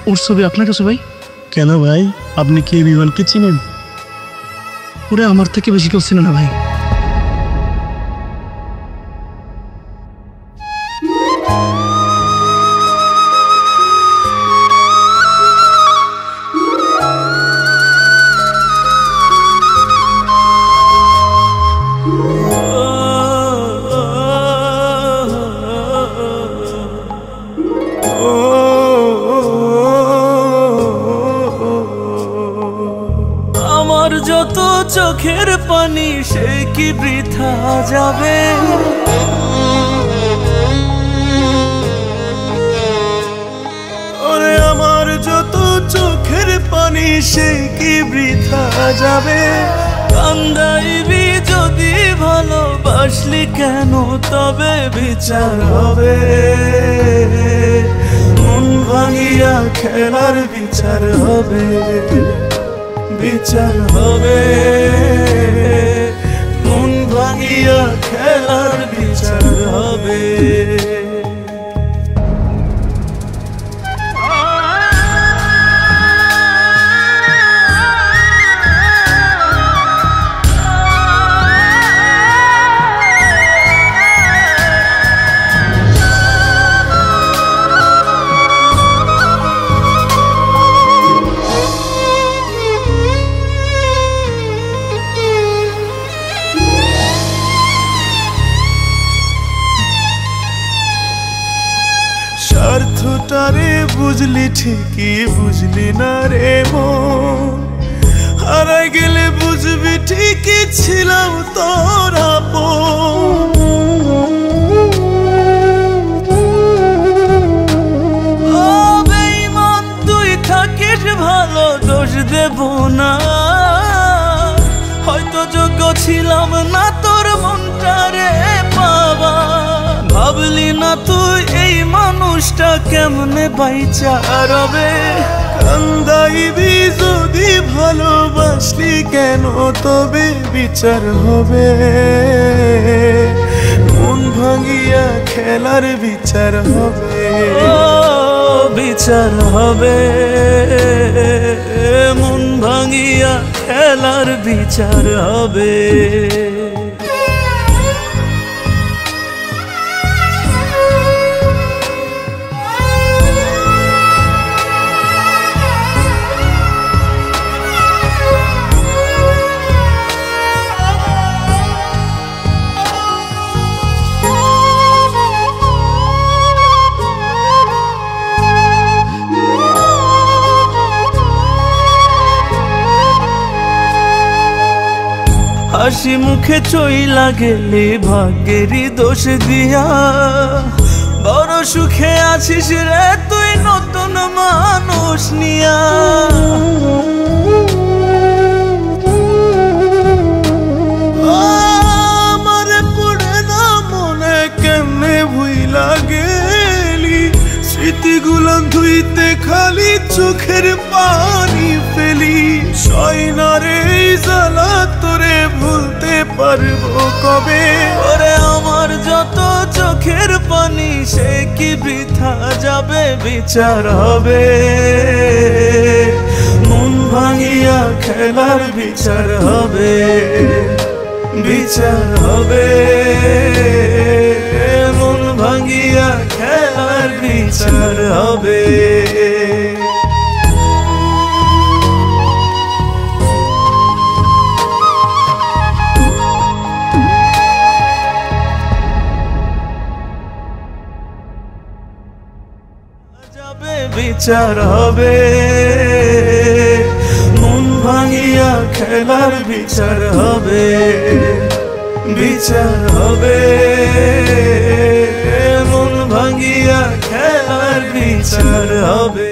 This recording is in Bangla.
ওর ছবি আপনার কাছে ভাই? কেন ভাই, আপনি কি বিমলকে চিনেন? ওরে আমার থেকে বেশি কেউ চিনে না ভাই। আমার যত চোখের পানি সে কি বৃথা যাবে? ওরে আমার যত চোখের পানি সে কি বৃথা যাবে? কান্দাইবি যদি ভালোবাসলি কেন তবে বিচার হবে। মন ভাঙিয়া খেলার বিচার হবে, বিচার হবে। মন ভাঙিয়া খেলার বিচার হবে। স্বার্থটারে বুঝলি ঠিকই বুঝলি না রে মন, হারাই গেলে বুঝবি ঠিকই ছিলাম তোর আপন। ও বেঈমান তুই থাকিস ভালো, দোষ দেব না। হয়তো যোগ্য ছিলাম না তোর মনটারে পাবা। ভাবলি না তুই এই মানুষটা কেমনে বাইচা রবে? কান্দাইবি যদি ভালোবাসলি কেন তবে বিচার হবে। মন ভাঙিয়া খেলার বিচার হবে, বিচার হবে। মন ভাঙিয়া খেলার বিচার হবে। হাসি মুখে চইলা গেলে ভাগ্যেরই দোষ দিয়া। বড় সুখে আছিস রে তুই নতুন মানুষ নিয়া। আমারে পড়ে না মনে কেমনে ভুইলা গেলি? স্মৃতিগুলো ধুইতে খালি চোখের পানি ফেলি। সয়নারে জ্বালা তোরে ভুলতে পারবো কবে? ওরে আমার যত চোখের পানি সে কি বৃথা যাবে? বিচার হবে। মন ভাঙিয়া খেলার বিচার হবে, বিচার হবে। মন ভাঙিয়া খেলার বিচার হবে। বিচার হবে। মন ভাঙিয়া খেলার বিচার হবে, বিচার হবে। মন ভাঙিয়া খেলার বিচার হবে।